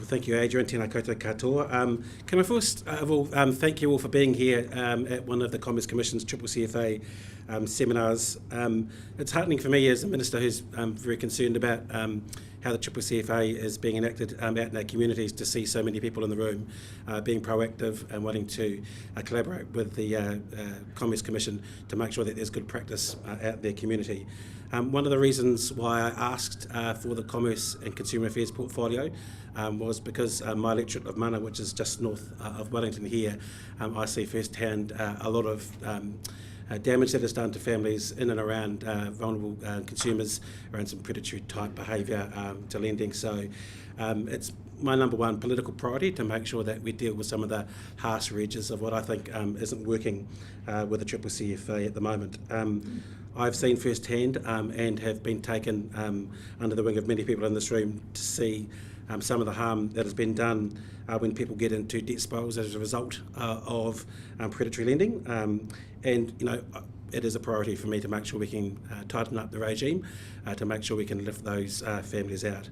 Thank you, Adrian. Tēnā koutou katoa. Can I first of all thank you all for being here at one of the Commerce Commission's CCCFA seminars. It's heartening for me as a minister who's very concerned about how the CCCFA is being enacted out in our communities to see so many people in the room being proactive and wanting to collaborate with the Commerce Commission to make sure that there's good practice out in their community. One of the reasons why I asked for the Commerce and Consumer Affairs portfolio was because my electorate of Mana, which is just north of Wellington here, I see firsthand a lot of damage that is done to families in and around vulnerable consumers around some predatory type behaviour to lending. So it's my number one political priority to make sure that we deal with some of the harsh edges of what I think isn't working with the CCCFA at the moment. I've seen firsthand and have been taken under the wing of many people in this room to see some of the harm that has been done when people get into debt spirals as a result of predatory lending. And you know, it is a priority for me to make sure we can tighten up the regime to make sure we can lift those families out.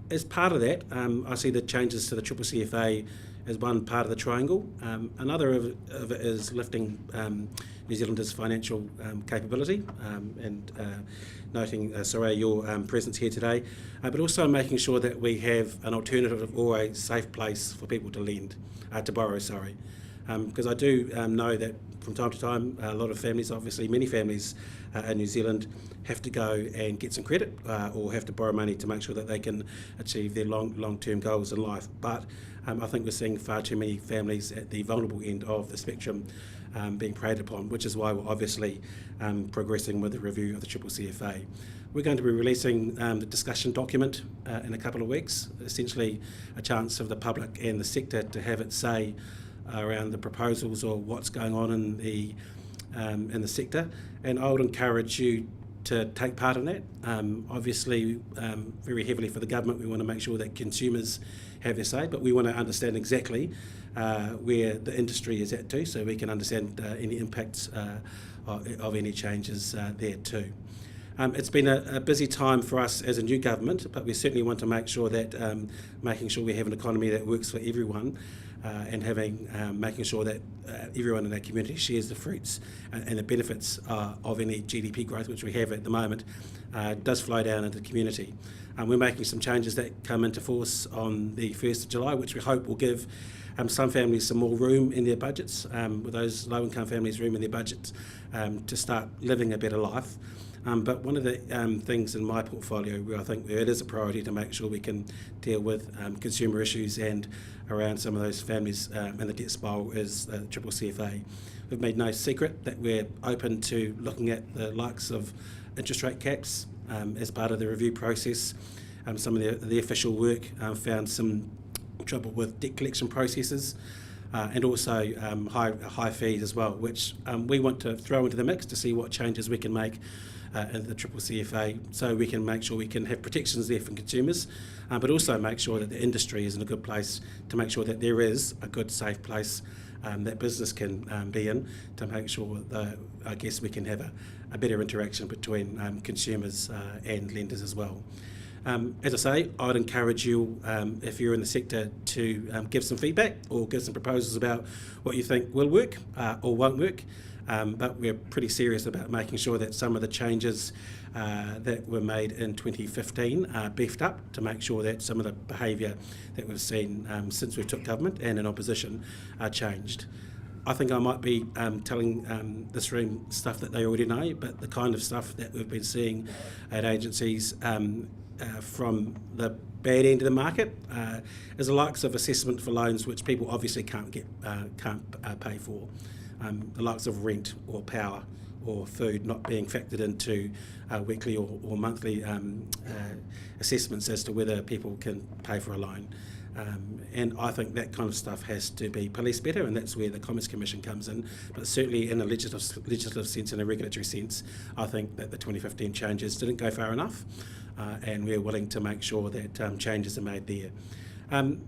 As part of that, I see the changes to the CCCFA as one part of the triangle. Another of it is lifting New Zealanders' financial capability and noting, Soraya, your presence here today, but also making sure that we have an alternative or a safe place for people to lend, to borrow, sorry. Because I do know that from time to time, a lot of families, obviously many families in New Zealand, have to go and get some credit or have to borrow money to make sure that they can achieve their long-term goals in life. But I think we're seeing far too many families at the vulnerable end of the spectrum being preyed upon, which is why we're obviously progressing with the review of the CCCFA. We're going to be releasing the discussion document in a couple of weeks, essentially a chance of the public and the sector to have its say around the proposals or what's going on in the sector, and I would encourage you to take part in that. Obviously, very heavily for the government, we want to make sure that consumers have their say, but we want to understand exactly where the industry is at too, so we can understand any impacts of any changes there too. It's been a busy time for us as a new government, but we certainly want to make sure that making sure we have an economy that works for everyone and making sure that everyone in our community shares the fruits and the benefits of any GDP growth, which we have at the moment, does flow down into the community. We're making some changes that come into force on the 1st of July, which we hope will give some families some more room in their budgets, with those low-income families room in their budgets to start living a better life. But one of the things in my portfolio where I think it is a priority to make sure we can deal with consumer issues and around some of those families in the debt spiral is the CCCFA. We've made no secret that we're open to looking at the likes of interest rate caps as part of the review process. Some of the official work found some trouble with debt collection processes and also high fees as well, which we want to throw into the mix to see what changes we can make in the CCCFA, so we can make sure we can have protections there for consumers, but also make sure that the industry is in a good place to make sure that there is a good, safe place that business can be in to make sure that, I guess, we can have a better interaction between consumers and lenders as well. As I say, I would encourage you, if you're in the sector, to give some feedback or give some proposals about what you think will work or won't work. But we're pretty serious about making sure that some of the changes that were made in 2015 are beefed up to make sure that some of the behaviour that we've seen since we took government and in opposition are changed. I think I might be telling this room stuff that they already know, but the kind of stuff that we've been seeing at agencies from the bad end of the market is the likes of assessment for loans which people obviously can't pay for. The likes of rent or power or food not being factored into weekly or monthly assessments as to whether people can pay for a loan. And I think that kind of stuff has to be policed better, and that's where the Commerce Commission comes in. But certainly in a legislative sense and a regulatory sense, I think that the 2015 changes didn't go far enough, and we're willing to make sure that changes are made there. Can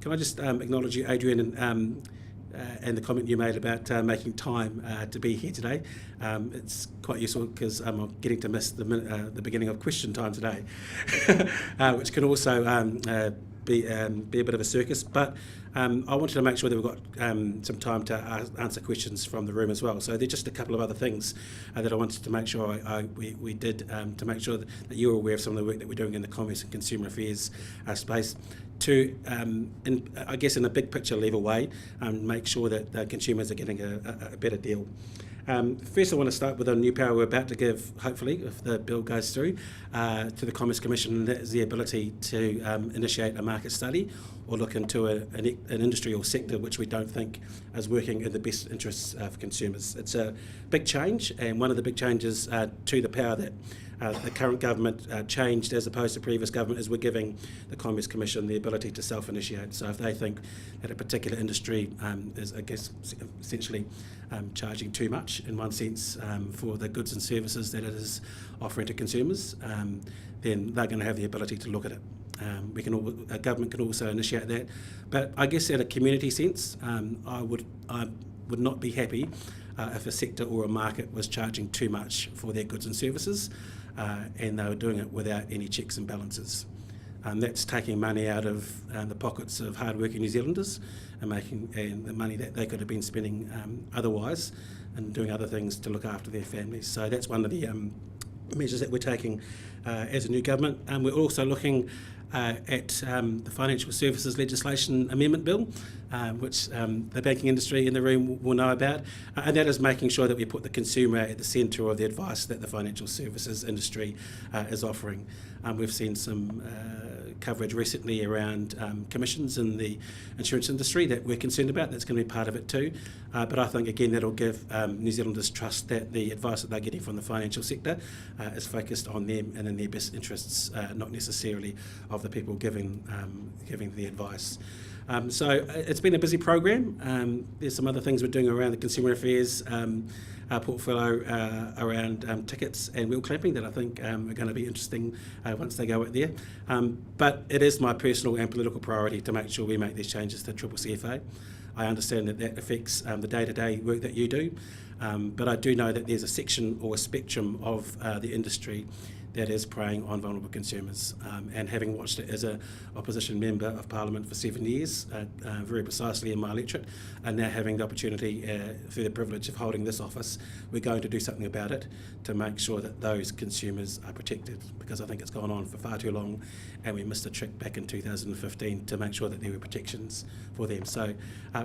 I just acknowledge you, Adrian, and and the comment you made about making time to be here today. It's quite useful because I'm getting to miss the beginning of question time today, which can also be a bit of a circus. But I wanted to make sure that we've got some time to answer questions from the room as well. So there's just a couple of other things that I wanted to make sure we did to make sure that you're aware of some of the work that we're doing in the Commerce and Consumer Affairs space to, I guess in a big picture level way, make sure that consumers are getting a better deal. First, I want to start with a new power we're about to give, hopefully, if the bill goes through, to the Commerce Commission, and that is the ability to initiate a market study or look into an industry or sector which we don't think is working in the best interests of consumers. It's a big change, and one of the big changes to the power that the current government changed as opposed to previous government is we're giving the Commerce Commission the ability to self-initiate. So if they think that a particular industry is, I guess, essentially charging too much in one sense for the goods and services that it is offering to consumers, then they're going to have the ability to look at it. A government can also initiate that, but I guess at a community sense, I would not be happy if a sector or a market was charging too much for their goods and services, and they were doing it without any checks and balances. That's taking money out of the pockets of hard-working New Zealanders and the money that they could have been spending otherwise and doing other things to look after their families. So that's one of the measures that we're taking as a new government. We're also looking at the Financial Services Legislation Amendment Bill, which the banking industry in the room will know about, and that is making sure that we put the consumer at the centre of the advice that the financial services industry is offering. We've seen some coverage recently around commissions in the insurance industry that we're concerned about. That's going to be part of it too. But I think, again, that'll give New Zealanders trust that the advice that they're getting from the financial sector is focused on them and in their best interests, not necessarily of the people giving the advice. So it's been a busy program. There's some other things we're doing around the consumer affairs portfolio around tickets and wheel clamping that I think are going to be interesting once they go out there. But it is my personal and political priority to make sure we make these changes to CCCFA. I understand that affects the day-to-day work that you do, but I do know that there's a section or a spectrum of the industry that is preying on vulnerable consumers. And having watched it as an opposition member of Parliament for 7 years, very precisely in my electorate, and now having the opportunity through the privilege of holding this office, we're going to do something about it to make sure that those consumers are protected, because I think it's gone on for far too long and we missed a trick back in 2015 to make sure that there were protections for them. So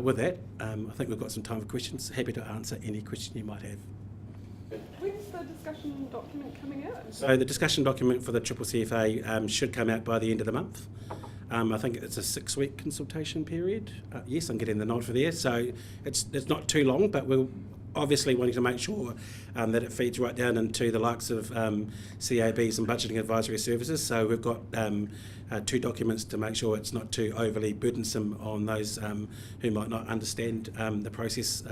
with that, I think we've got some time for questions. Happy to answer any question you might have. When's the discussion document coming out? So the discussion document for the CCCFA should come out by the end of the month. I think it's a 6-week consultation period. Yes, I'm getting the nod for there. So it's not too long, but we're obviously wanting to make sure that it feeds right down into the likes of CABs and budgeting advisory services. So we've got 2 documents to make sure it's not too overly burdensome on those who might not understand the process.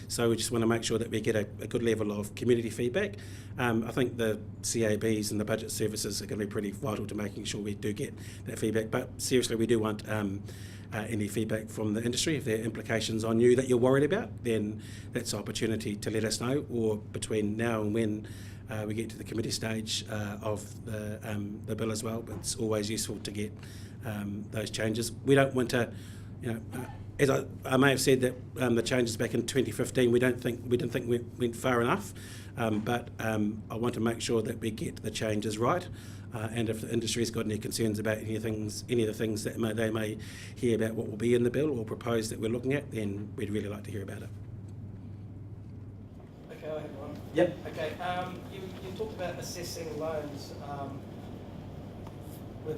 So we just want to make sure that we get a good level of community feedback. I think the CABs and the budget services are going to be pretty vital to making sure we do get that feedback. But seriously, we do want any feedback from the industry. If there are implications on you that you're worried about, then that's an opportunity to let us know, or between now and when we get to the committee stage of the bill as well. But it's always useful to get those changes. We don't want to, as I may have said that the changes back in 2015, we didn't think we went far enough, but I want to make sure that we get the changes right. And if the industry's got any concerns about any of the things that they may hear about what will be in the bill or proposed that we're looking at, then we'd really like to hear about it. Okay, I have one. Yep. Okay, you talked about assessing loans with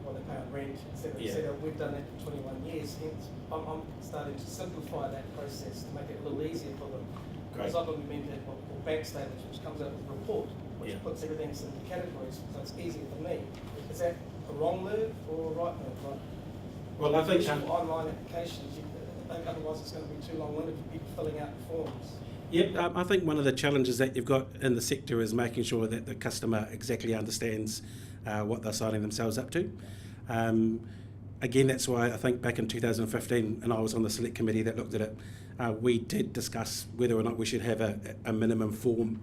what they pay on rent, etc. We've done that for 21 years. Hence, I'm starting to simplify that process to make it a little easier for them. Because I've implemented what we call bank statements, which comes out with a report, which puts everything into categories, so it's easier for me. Is that a wrong move or a right move? Right? Well, I think online applications, otherwise it's going to be too long-winded for people filling out the forms. Yep, I think one of the challenges that you've got in the sector is making sure that the customer exactly understands what they're signing themselves up to. again, that's why I think back in 2015, and I was on the select committee that looked at it, we did discuss whether or not we should have a minimum form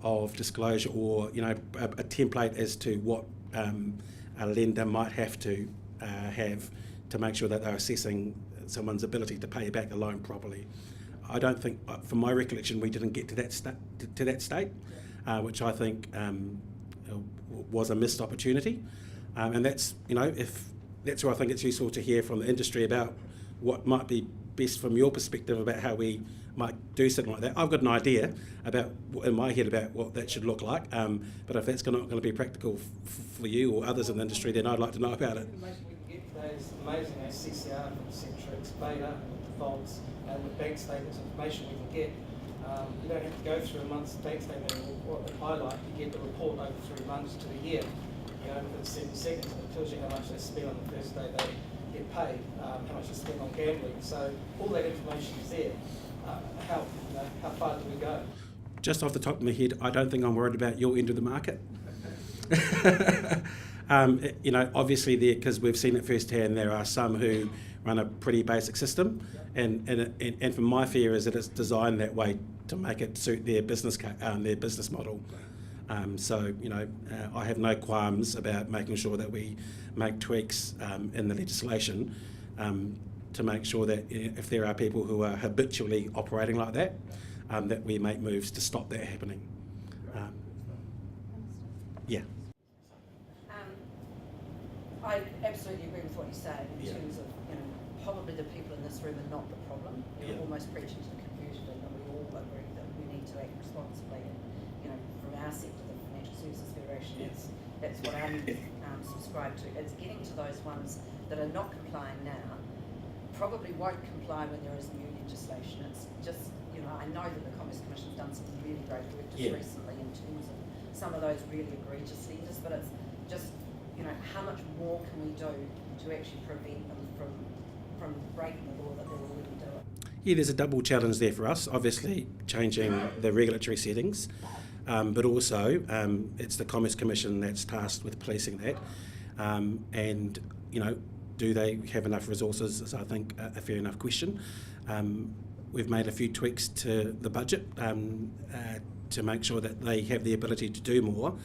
of disclosure, or a template as to what a lender might have to have to make sure that they're assessing someone's ability to pay back a loan properly. I don't think, from my recollection, we didn't get to that state, which I think was a missed opportunity, and that's that's where I think it's useful to hear from the industry about what might be best from your perspective about how we might do something like that. I've got an idea about in my head about what that should look like, but if that's not going to be practical for you or others in the industry, then I'd like to know about it. We can get those amazing CCR from Centrix, beta, defaults, and the bank statements information we can get. You don't have to go through a month's bank statement or highlight. You get the report over 3 months to a year. Within 7 seconds, it tells you how much they spend on the first day they get paid, how much they spend on gambling. So all that information is there. How far do we go? Just off the top of my head, I don't think I'm worried about your end of the market. Obviously because we've seen it firsthand, there are some who run a pretty basic system, and from my fear is that it's designed that way to make it suit their business model. I have no qualms about making sure that we make tweaks in the legislation to make sure that if there are people who are habitually operating like that, that we make moves to stop that happening. Yeah. I absolutely agree with what you say in terms of, probably the people in this room are not the problem. You're almost preaching to the conversion, and we all agree that we need to act responsibly. And, from our sector, the Financial Services Federation, that's what I subscribe to. It's getting to those ones that are not complying now, probably won't comply when there is new legislation. It's just, I know that the Commerce Commission's done some really great work just recently in terms of some of those really egregious lenders, but it's just, how much more can we do to actually prevent them from breaking the law that they're already doing? Yeah, there's a double challenge there for us, obviously changing the regulatory settings, but also it's the Commerce Commission that's tasked with policing that, and do they have enough resources is I think a fair enough question. We've made a few tweaks to the budget to make sure that they have the ability to do more,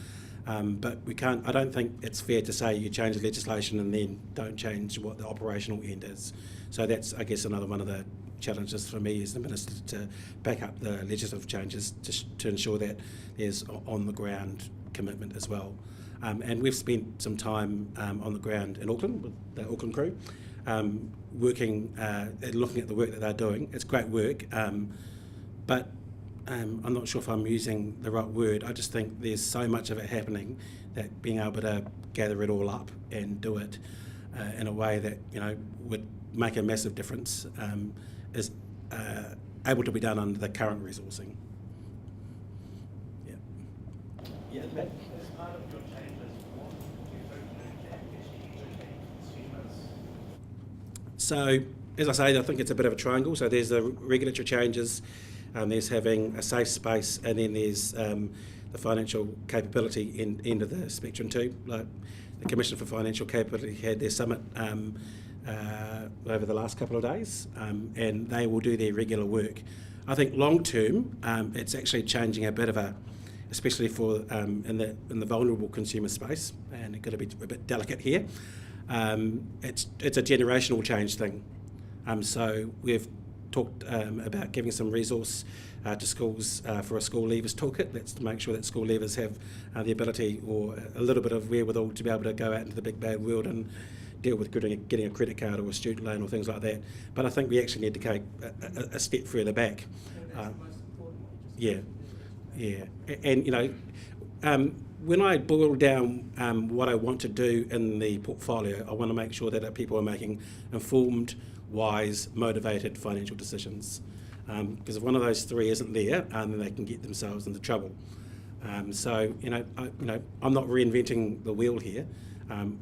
but I don't think it's fair to say you change the legislation and then don't change what the operational end is. So that's, I guess, another one of the challenges for me as the Minister, to back up the legislative changes to ensure that there's on-the-ground commitment as well. And we've spent some time on the ground in Auckland with the Auckland crew, working and looking at the work that they're doing. It's great work, but I'm not sure if I'm using the right word. I just think there's so much of it happening that being able to gather it all up and do it in a way that would make a massive difference is able to be done under the current resourcing. Yeah. Matt? As part of your changes, what do you hope to actually educate consumers? So, as I say, I think it's a bit of a triangle. So there's the regulatory changes, there's having a safe space, and then there's the financial capability end of the spectrum too. Like the Commission for Financial Capability had their summit over the last couple of days, and they will do their regular work. I think long term, it's actually changing a bit of especially for in the vulnerable consumer space, and it's got to be a bit delicate here. It's a generational change thing. So we've talked about giving some resource to schools for a school leavers toolkit. That's to make sure that school leavers have the ability or a little bit of wherewithal to be able to go out into the big bad world and deal with getting a credit card or a student loan or things like that. But I think we actually need to take a step further back. Yeah. And when I boil down what I want to do in the portfolio, I want to make sure that people are making informed, wise, motivated financial decisions. Because if one of those three isn't there, then they can get themselves into trouble. I'm not reinventing the wheel here.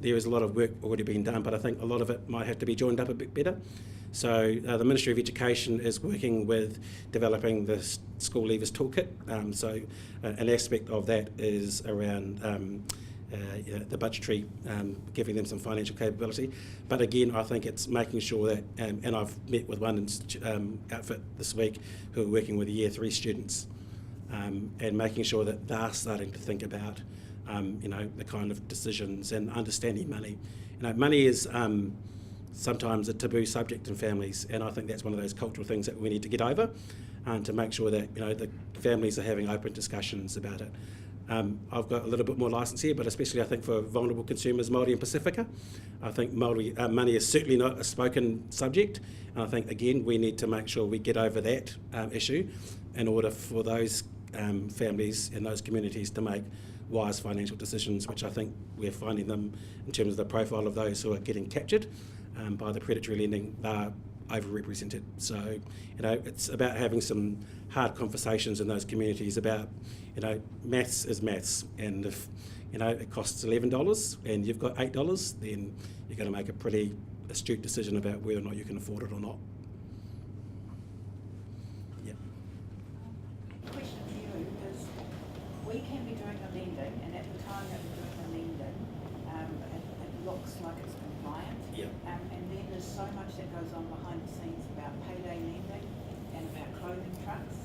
There is a lot of work already being done, but I think a lot of it might have to be joined up a bit better. So the Ministry of Education is working with developing the school leavers toolkit. So an aspect of that is around the budgetary, giving them some financial capability. But again, I think it's making sure that, and I've met with one outfit this week who are working with Year 3 students, and making sure that they're starting to think about, the kind of decisions and understanding money. Money is sometimes a taboo subject in families, and I think that's one of those cultural things that we need to get over, and to make sure that the families are having open discussions about it. I've got a little bit more licence here, but especially I think for vulnerable consumers, Māori and Pacifica, I think money is certainly not a spoken subject, and I think again we need to make sure we get over that issue in order for those families and those communities to make wise financial decisions, which I think we're finding them in terms of the profile of those who are getting captured by the predatory lending. They're overrepresented. So, it's about having some hard conversations in those communities about, maths is maths, and if, it costs $11 and you've got $8, then you're going to make a pretty astute decision about whether or not you can afford it or not. Yeah. Question for you is, we can be doing the lending, and at the time that we're doing the lending, it looks like it's compliant. Yeah. And then there's so much that goes on behind the scenes about payday lending and about clothing trucks.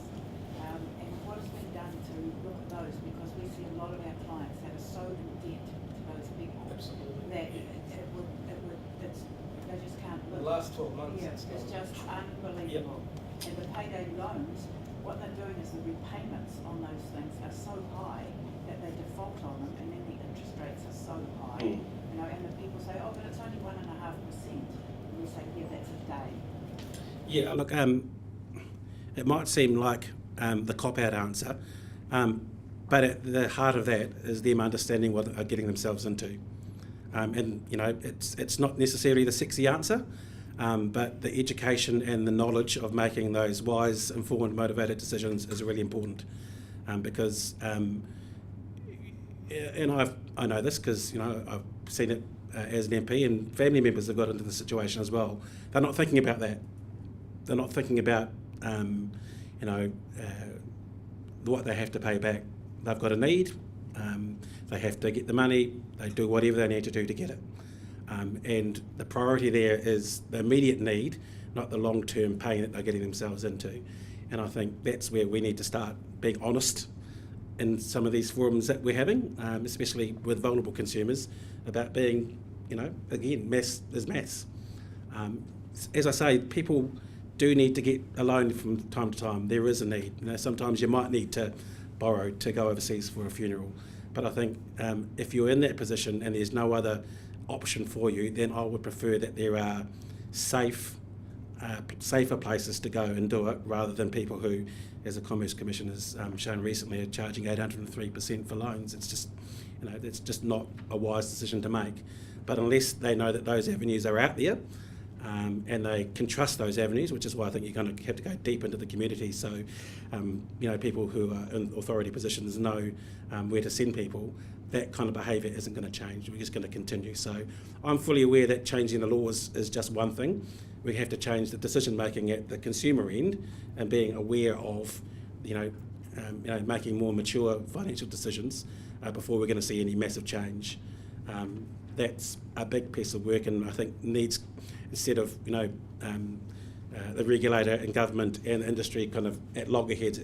And what has been done to look at those, because we see a lot of our clients that are so in debt to those people. Absolutely. That they just can't The live. last 12 months. Yeah, it's just unbelievable. And the payday loans, what they're doing is the repayments on those things are so high that they default on them, and then the interest rates are so high. And the people say, oh, but it's only 1.5%. And we say, yeah, that's a day. Yeah, look, it might seem like the cop-out answer, but at the heart of that is them understanding what they're getting themselves into. It's not necessarily the sexy answer, but the education and the knowledge of making those wise, informed, motivated decisions is really important, because, and I know this because I've seen it as an MP, and family members have got into the situation as well. They're not thinking about that. They're not thinking about what they have to pay back. They've got a need. They have to get the money. They do whatever they need to do to get it. And the priority there is the immediate need, not the long-term pain that they're getting themselves into. And I think that's where we need to start being honest in some of these forums that we're having, especially with vulnerable consumers, about being, again, maths is maths. As I say, people do need to get a loan from time to time. There is a need. Sometimes you might need to borrow to go overseas for a funeral. But I think if you're in that position and there's no other option for you, then I would prefer that there are safer places to go and do it, rather than people who, as the Commerce Commission has shown recently, are charging 803% for loans. It's just, it's just not a wise decision to make. But unless they know that those avenues are out there, and they can trust those avenues, which is why I think you're going to have to go deep into the community, so people who are in authority positions know where to send people. That kind of behaviour isn't going to change. We're just going to continue. So I'm fully aware that changing the laws is just one thing. We have to change the decision making at the consumer end, and being aware of making more mature financial decisions before we're going to see any massive change. That's a big piece of work, and I think needs, instead of the regulator and government and industry kind of at loggerheads,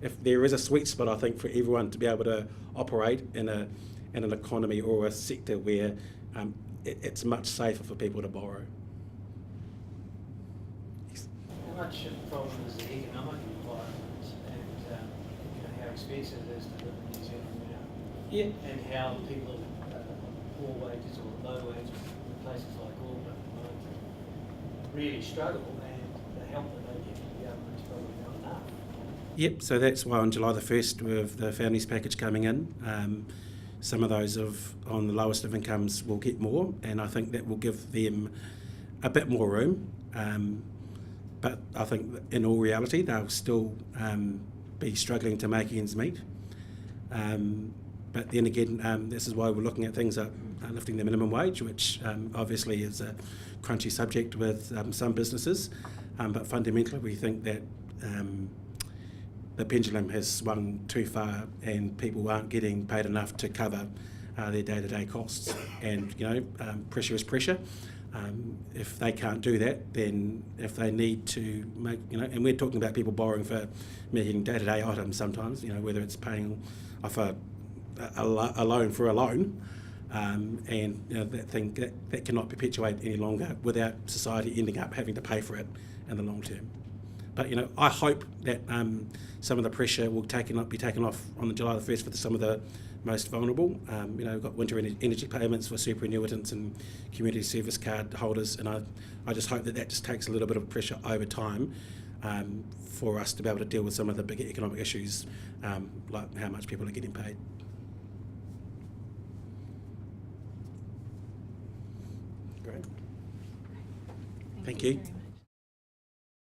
if there is a sweet spot, I think, for everyone to be able to operate in an economy or a sector where it's much safer for people to borrow. Yes. How much of the problem is the economic environment, and how expensive it is to live in New Zealand now? Yeah. And how people of poor wages or low wages in places like Auckland really struggle, and the help that they get from the government is probably not enough. Yep, so that's why on July the 1st, with the families package coming in, some of those on the lowest of incomes will get more, and I think that will give them a bit more room. But I think that in all reality, they'll still be struggling to make ends meet. But then again, this is why we're looking at things like lifting the minimum wage, which obviously is a crunchy subject with some businesses. But fundamentally, we think that the pendulum has swung too far, and people aren't getting paid enough to cover their day-to-day costs. And pressure is pressure. If they can't do that, then if they need to make, and we're talking about people borrowing for making day-to-day items sometimes, whether it's paying off a loan for a loan, and that cannot perpetuate any longer without society ending up having to pay for it in the long term. But I hope that some of the pressure will be taken off on July the 1st for some of the most vulnerable. We've got winter energy payments for superannuitants and community service card holders, and I just hope that just takes a little bit of pressure over time for us to be able to deal with some of the bigger economic issues, like how much people are getting paid. Great. Thank you.